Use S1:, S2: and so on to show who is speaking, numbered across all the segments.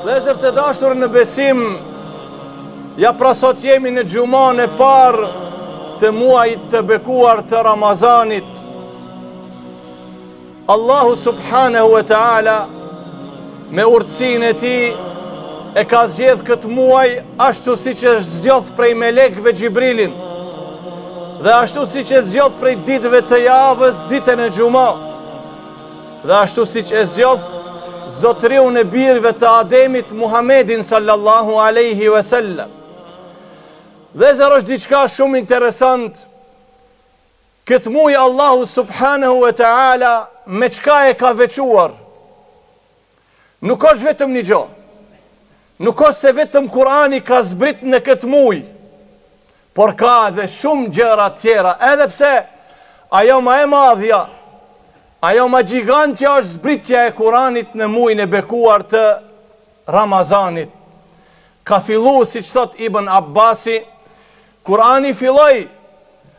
S1: Vëllezër të dashur në besim, ja pra sot jemi në xhuman e parë të muajit të bekuar të Ramazanit. Allahu subhanahu wa ta'ala me urtësinë e tij e ka zgjedh këtë muaj ashtu siç është zgjedh prej melekëve Xhibrilin dhe ashtu siç e zgjedh prej ditëve të javës ditën e xumë dhe ashtu siç e zgjedh zotëriu në birëve të Ademit Muhammedin sallallahu alaihi wasallam. Dhe zërë është diçka shumë interesant. Këtë muaj Allahu subhanahu wa ta'ala me çka e ka veçuar. Nuk është vetëm një gjë. Nuk është se vetëm Kurani ka zbrit në këtë muaj, por ka edhe shumë gjëra tjera, edhe pse ajo më e madhja, ajo më gjigantja është zbritja e Kuranit në muajin e bekuar të Ramazanit. Ka fillu, siç thot Ibn Abbasi, Kurani filloi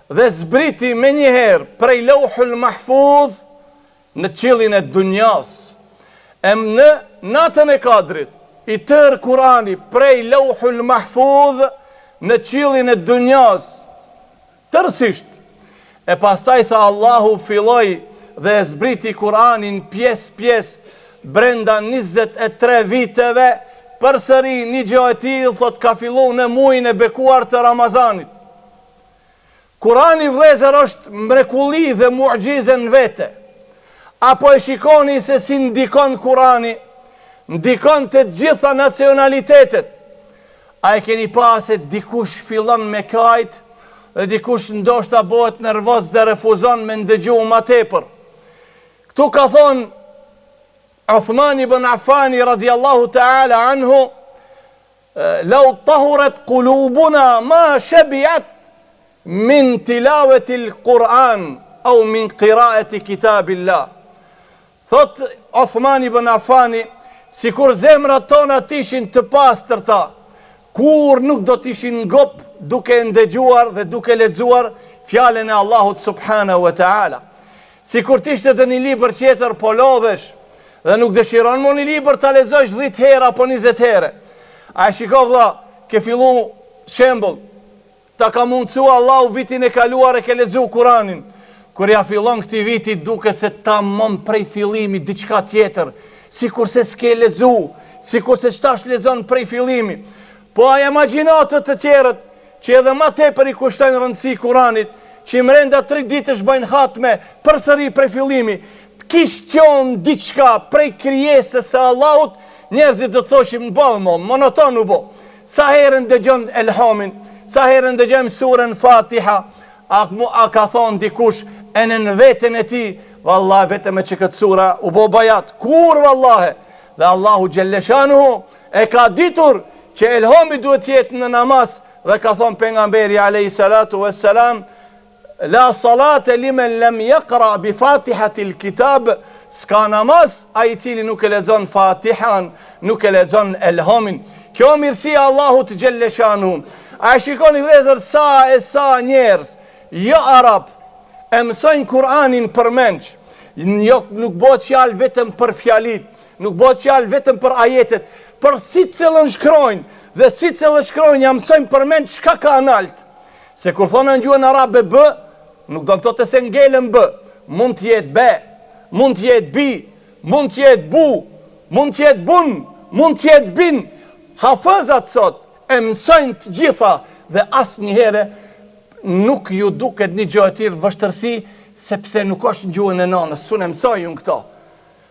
S1: dhe zbriti me njëherë prej Lauhul Mahfudh në qiellin e dunjas. Në natën e Kadrit, i tërë Kurani prej Lauhul Mahfudh në qiellin e dunjas, tërësisht. E pastaj tha Allahu filloi dhe e zbriti Kuranin pjesë brenda 23 viteve, përsëri një gjë e tillë thot ka filluar në muajin e bekuar të Ramazanit. Kurani vëllezër është mrekulli dhe mu'gjizë në vete. Apo e shikoni se si ndikon Kurani, ndikon të gjitha nacionalitetet. A e keni pa se dikush fillon me kajt dhe dikush ndoshta bëhet nervoz dhe refuzon me ndëgju më tepër. Këtu ka thonë Uthman ibn Affani radiallahu ta'ala anhu, lau tahuret qulubuna ma shabiat min tilavetil Kur'an au min qiraeti kitabillah. Thot Uthman ibn Affani, si kur zemrat tona tishin të pastërta, kur nuk do tishin ngop duke ndëgjuar dhe duke lexuar fjalën e Allahut subhanahu wa ta'ala. Si kur tishte dhe një libër tjetër po lodhesh, dhe nuk dëshiron më një libër të lexosh 10 herë apo 20 herë. A e shikov vlla, ke fillu shembull, ta ka mundësua Allahu vitin e kaluar e ke lexu Kuranin. Kur ja fillon këtij viti duket se tamam prej fillimi diçka tjetër, sikur se s'ke lexu, sikur se çtash lexon prej fillimi. Po a imagjinatë të tjerët që edhe më tepër i kushtojnë rëndësi Kuranit, që brenda 3 ditësh bëjnë hatme përsëri prej fillimi. Kishë qonë diçka prej krijesës së Allahut, njerëzit do të thoshim bëllë monoton u bo. Sa herën dëgjon Elhamin, sa herën dëgjojmë surën Fatiha, a ka thonë dikush e në veten e tij, vallahi vetëm që këtë sura u bo bajat. Kur vallahi? Dhe Allahu xhelleshanuhu e ka ditur që Elhami duhet jetë në namaz dhe ka thonë pejgamberi alayhi salatu wassalam, la salate limen lem yaqra bi fatihatil kitab, s'ka namaz a i cili nuk e lexon Fatihan, nuk e lexon Elhamin. Kjo mirësia Allahut xhelleshanuhu. A shikoni vëllezër sa njerëz jo arab e mësojnë Kur'anin për menç. Nuk bëhet fjalë vetëm për fjalit, nuk bëhet fjalë vetëm për ajetet, për sicilën shkrojnë dhe sicilën shkrojnë ja mësojnë për menç çka ka nalt. Se kur thonë në gjuhën arabe b, nuk do të thotë se ngelën b, mund të jetë be, mund të jetë bi, mund të jetë bu, mund të jetë bun, mund të jetë bin. Hafëzat sot e mësojnë të gjitha dhe asnjëherë nuk ju duket një gjë e tillë vështërsi sepse nuk është në gjuhën e nënës, s'u mësojun këto.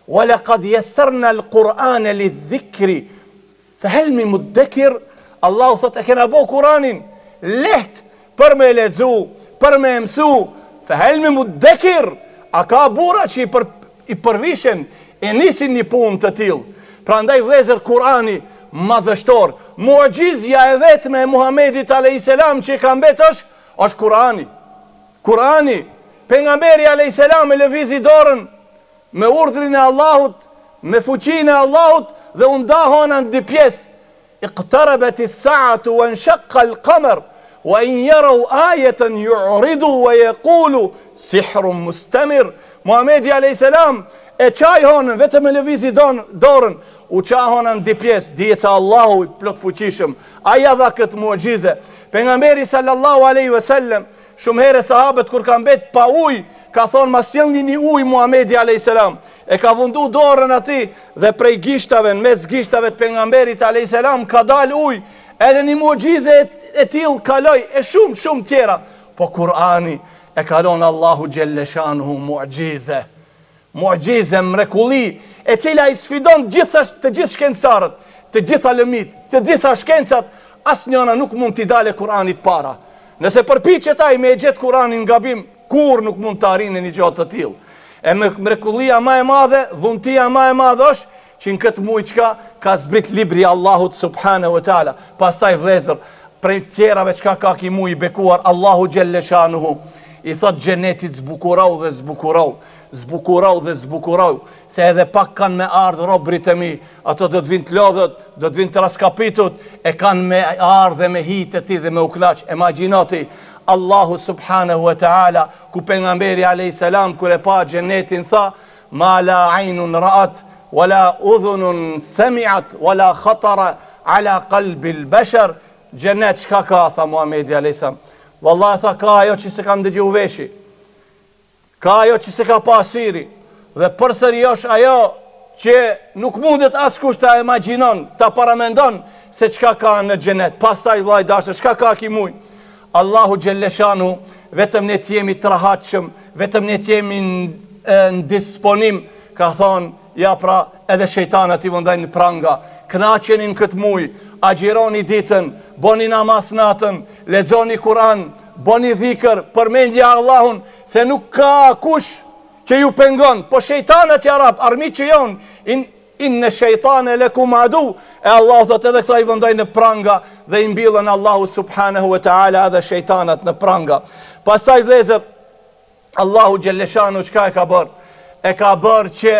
S1: Wa laqad yassarna al-Qur'ana lidh-dhikri fahal min mudakkir. Allahu thotë e kena bë Kur'anin lehtë për me lexu, për me mësu, fahal min mudakkir. A ka burra që i përvishen e nisin një punë të tillë. Prandaj vëllezër Kur'ani madhështor, mu'gjizja e vetme e Muhamedit alayhis salam që ka mbetë është Kurani. Kurani, pejgamberi alayhis salam e lëvizi dorën me urdhrin e Allahut, me fuqinë e Allahut dhe u ndahon në dy pjesë. Iqtarabat as-sa'atu wa inshaqqa al-qamar wa in yaraw ayatan yu'ridu wa yaqulu sihrun mustamir. Muhamedi alayhis salam e çaj honën vetëm me lëvizi dorën, u qahona në di pjesë, dije që Allahu i plot fuqishëm, aja dha këtë muëgjize. Pejgamberi sallallahu aleyhi ve sellem, shumë herë sahabët kur kanë bet pa ujë, ka thonë mas sjellni një ujë Muhamedi alayhis salam. E ka vundu dorën ati dhe prej gishtave, në mes gishtave të pejgamberit alayhis salam ka dal ujë. Edhe një muëgjize e tillë kaloi, e shumë tjera. Po Kur'ani e kalon Allahu xhelle shanuhu muëgjize. Muëgjize, mrekulli, e cila i sfidon të gjithë shkencëtarët, të gjitha lëmit, të gjitha shkencat, asnjëna nuk mund t'i dale Kur'anit para. Nëse përpiqet ai me e gjetë Kur'anin në gabim, kur nuk mund të arrinë një gjatë të tillë. E mrekullia ma e madhe, dhuntia ma e madhe është që në këtë muaj çka ka zbrit libri Allahut subhanahu wa taala. Pastaj vëllezër, prej tjerave çka ka ki muaj i bekuar, Allahu xhelle shanuhu i thot xhenetit zbukurau dhe zbukurau, zbukurau dhe zbukurau, se edhe pak kanë me ardhë robrit e mi, ato do të vinë të lodhët, do të vinë të raskapitut, e kanë me ardhë dhe me hitë ti dhe me uklaq. Imagjinoti Allahu subhanahu wa ta'ala, ku pejgamberi alayhis salam kur e pa xhenetin tha, ma la aynun ra'at, wala udhunun sami'at, wala khatara ala qalbi al-bashar. Xhenet çka ka, tha Muhamedi alayhis salam. Wallahi tha, ka ajo që se kam dëgju veshi, ka ajo që se ka pasiri, dhe përsëri është ajo që nuk mundet askush ta imagjinon, ta paramendon se çka ka në xhenet. Pastaj vllai dashur, çka ka ki muj? Allahu xhelle shanu, vetëm ne të jemi të rahatshëm, vetëm ne të jemi në disponim, ka thonë, ja pra edhe shejtanët i vëndajnë pranga. Kënaqeni në këtë muj, agjironi ditën, boni namaz natën, lexoni Kur'an, boni dhikr, përmendje Allahun, se nuk ka kush që ju pengon, po shejtanët ja rap, armiq që jonë, inne shejtane lekum adu, e Allah thot edhe këta i vëndojnë në pranga dhe i mbilën Allahu subhanahu wa ta'ala edhe shejtanët në pranga. Pastaj vëllezër, Allahu xhelle shanu çka e ka bërë? E ka bërë që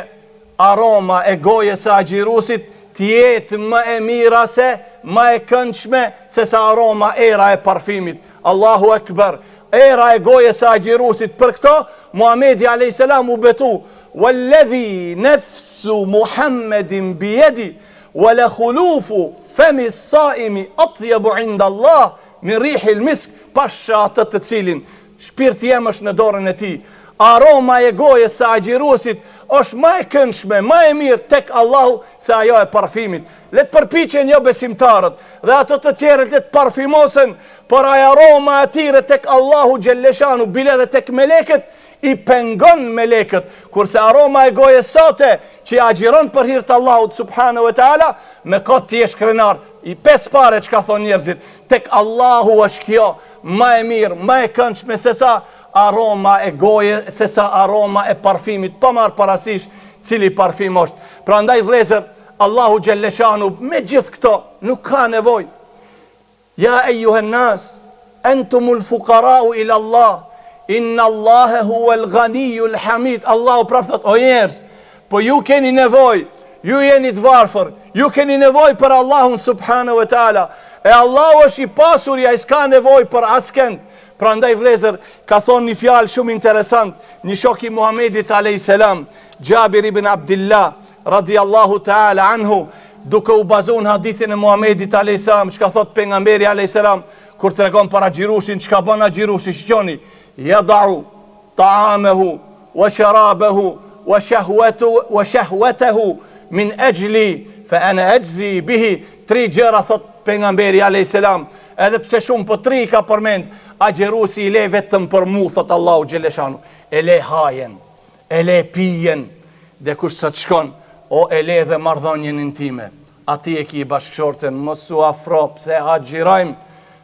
S1: aroma e gojës së agjirusit t'jetë më e mira se, më e këndshme se sa aroma era e parfimit. Allahu ekber, era e gojës së agjirusit. Për këto Muhamedi alayhis salam u betu, walladhi nafsu Muhammedin biyadi, wala khulufu femi saimi atyabu inda Allah min rihil misk, pasha atë të cilin shpirti jem është në dorën e tij. Aroma e gojës së agjirusit është më e këndshme, më e mirë tek Allahu se ajo e parfimit. Le të përpiqen jo besimtarët dhe ato të tjerët le të parfimosen, por ajo aroma e tyre tek Allahu xhelle shanu, bile dhe tek melekët, i pengon melekët, kurse aroma e gojës sote që agjiron për hir të Allahut subhanahu wa taala, me kot ti je krenar. I pesë pare çka thon njerëzit, tek Allahu është kjo më e mirë, më e këndshme se sa aroma e gojës, se sa aroma e parfimit, pa marr parasysh cili parfim është. Prandaj vëllezër, Allahu xhelle shanu me gjithë këto nuk ka nevojë. Ja ejuhen nas, entumul fuqarau ila Allah, inna Allahe huwal ghaniyul hamid. Allahu prap thot, o njerëz, po ju keni nevojë, ju jeni të varfër, ju keni nevojë për Allahun subhanahu wa taala. E Allahu është i pasur, ja s'ka nevojë për askënd. Prandaj vëllezër, ka thonë një fjalë shumë interesant, një shok i Muhamedit alayhis salam, Jabir ibn Abdullah radiallahu ta'ala anhu, duke u bazuar në hadithin e Muhamedit alayhis salam, çka thot pejgamberi alayhis salam kur tregon para xhirushin, çka bën xhirushi, shqoni, yad'u ta'amahu wa sharabahu wa shahwatahu min ajli fa ana ajzi bihi. Tri gjëra thot pejgamberi alayhis salam, edhe pse shumë po tri ka përmend, agjerusi i le vetëm për mu, thot Allahu xhelle shanu, e le hajen, e le pijen, dhe kush sa të shkon, o e le dhe marrëdhënien intime, ati e ki bashkëshorten, mos u afro, pse agjirajmë,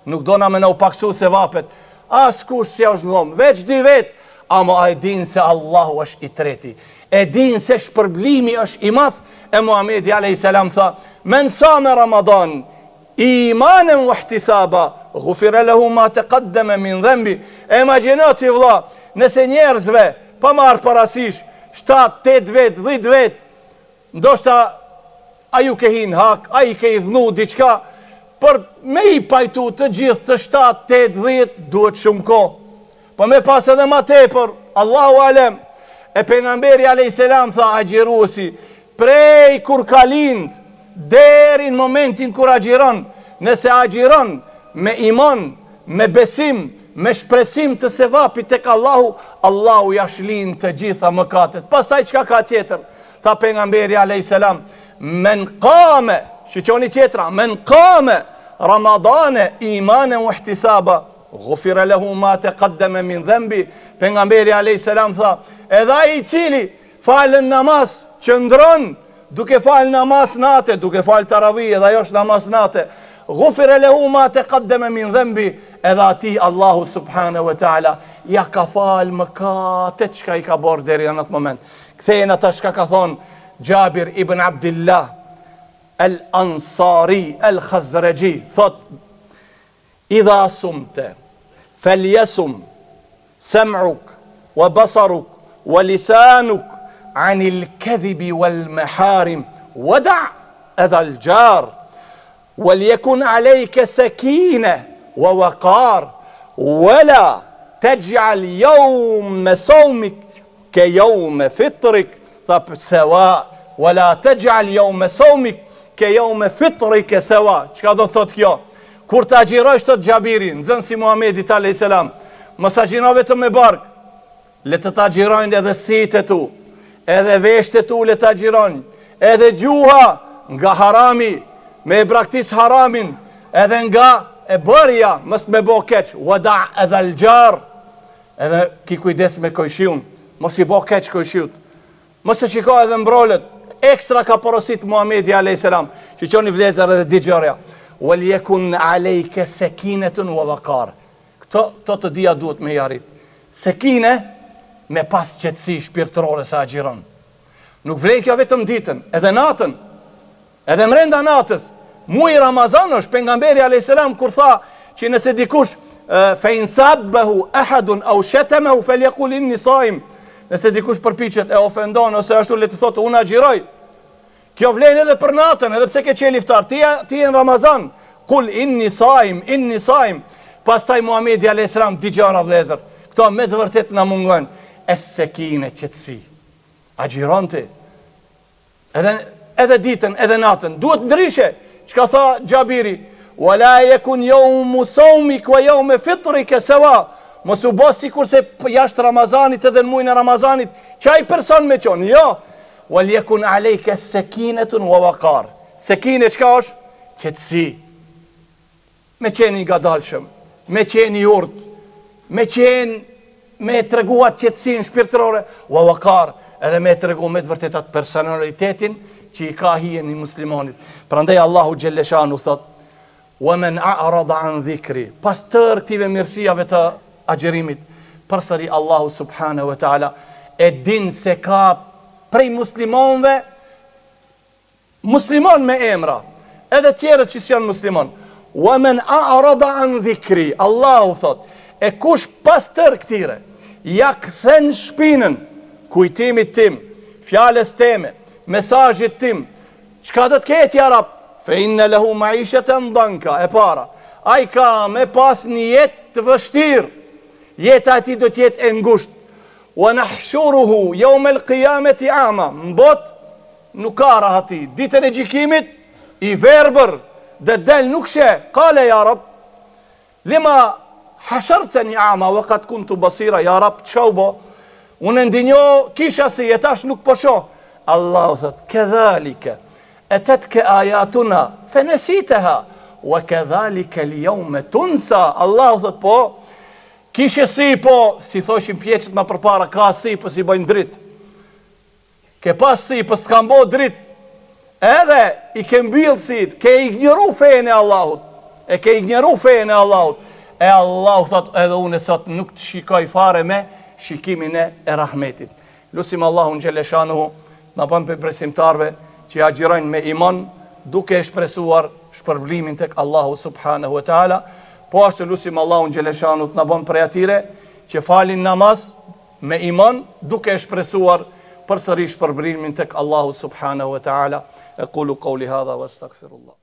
S1: nuk dona me në u paksu se vapet, as kush si është dhom, veç di vet, ama a e din se Allahu është i treti, e din se shpërblimi është i madh. E Muhamedi alayhis salam tha, men sa me Ramadan imanen wa ihtisaba ghufira lahu ma taqaddama min dhanbi. E imagjinoti vëlla, nëse njerëzve pa marr parasysh 7, 8 vet, 10 vet, ndoshta aju ke hin hak, ai ke i dhnu diçka, për me i pajtu të gjithë të 7, 8, 10 duhet shumë kohë. Po me pas edhe ma tepër, Allahu alem. E pejgamberi alayhis salam tha, agjiruesi prej kur ka lind deri në momentin kur agjiron. Nëse agjiron me iman, me besim, me shpresim të sevapit tek Allahu, Allahu ja shlin të gjitha mëkatet. Pastaj çka ka tjetër? Tha pejgamberi alayhis salam, men qame, shiqoni tjetra, men qame Ramadane imanen wa ihtisaba, ghufira lahu ma taqaddama min dhanbi. Pejgamberi alayhis salam tha, edhe ai i cili falën namaz, qëndron duke fal namaz natë, duke fal taravih, edhe ajo është namaz natë, ghufira lahu ma taqaddama min dhanbi, edhe ati Allahu subhanahu wa ta'ala ja ka fal mëkatet çka i ka bërë deri në atë moment. Kthehen ata çka ka thonë Jabir ibn Abdullah al-Ansari al-Khazraji, thot: idha sumte falyasum sam'uk wa basaruk wa lisanuk anil kadhibi wal maharim wada' adha al-jar وليكن عليك سكينة ووقار ولا تجعل يوم صومك كيوم فطرك سواء ولا تجعل يوم صومك كيوم فطرك سواء. Çka do thot kjo? Kur të agjirosh të Xhabiri, nxënësi Muhamedit alayhis salam, mos agjiro vetëm me bark, le të agjirojnë edhe sitë tu, edhe veshët tu le të agjirojnë, edhe gjuha nga harami, me e braktis haramin, edhe nga e bërja, mës me bo keq, wada' edhe l'gjar, edhe ki kujdes me kojshiun, mos i bo keq kojshiut, mos e qiko edhe mbrolet, ekstra ka porosit Muhamedi a.s. që qoni vlezër edhe digjarja, wal yekun alejke sekinetun wa vakar. Këto të dia duhet me jarit. Sekine, me pas qetësi shpirtërore sa agjiron. Nuk vlen kjo vetëm ditën, edhe natën, edhe mrenda natës. Muaj Ramazan është, pejgamberi alayhis salam kur tha që nëse dikush fa in sabbahu ahadun aw shatamahu falyaqul inni saim. Nëse dikush përpiqet e ofendon ose ashtu le të thotë unë agjiroj. Kjo vlen edhe për natën, edhe pse ke qenë iftar, ti në Ramazan, kul inni saim. Pastaj Muhamedi alayhis salam digjara vëllezër. Këto me të vërtet na mungojnë. Es-sekine, qetësi. Agjironte. Edhe ditën, edhe natën. Duhet ndryshe. Çka tha Xhabiri? Wala yakun yawmu sawmik wa yawmu fitrika sawa. Mos u bë sikurse jashtë Ramazanit edhe në muajin e Ramazanit, çaj person me qenë. Jo. Wal yakun alayka sakinatun wa waqar. Sekine çka është? Qetësi. Me qenë i ngadalshëm, me qenë i urtë, me treguar qetësinë shpirtërore, wa waqar, edhe me tregu me të vërtetat personalitetin që i ka hijen i muslimanit. Prandaj Allahu Gjelleshanu thot: wa men a'rada an dhikri. Pas tërë këtive mirësijave të agjerimit, përsëri Allahu subhanahu wa ta'ala e din se ka prej muslimonve, muslimon me emra, edhe tjerët që janë muslimon. Wa men a'rada an dhikri. Allahu thot, e kush pas tërë këtire ja kthen shpinën kujtimit tim, fjales teme, mesazhit tim, çka do të ketë ja rab? Fe inne lehu maisheten danka, e para, ai ka me pas një jetë të vështirë, jeta ati do të jetë e ngushtë. Wa nahshuruhu yawm al-qiyamati a'ma. Mbot nuk ka rahati, ditën e gjykimit i verbër, dhe del nuk she. Qale ja rab, lima hashartani a'ma wa qad kuntu basira. Ja rab, çka u bë? Unë ndinjo kisha si jetash nuk po shoh. Allahu thot, kedhalike atatke ajatuna fanasitaha wa kedhalike al-yawma tunsa. Allahu thot, po kishe si, po si thoshin pjeqët ma përpara, ka si, po si bëjnë dritë. Ke pas si, po s'të kam bo dritë. Edhe i ke mbilë si, ke ignoru fejën e Allahut. E ke ignoru fejën e Allahut. E Allahu thot, edhe unë sot nuk të shikoj fare me shikimin e rahmetit. Lusim Allahun Gjeleshanuhu, në bën për besimtarve që agjirojnë me iman, duke e shpresuar shpërblimin tek Allahu subhanahu wa ta'ala. Po ashtu lusim Allahun Gjeleshanut në bën prej atyre që falin namaz me iman, duke e shpresuar përsëri shpërblimin tek Allahu subhanahu wa ta'ala. E qulu qawli hadha wa astaghfirullah.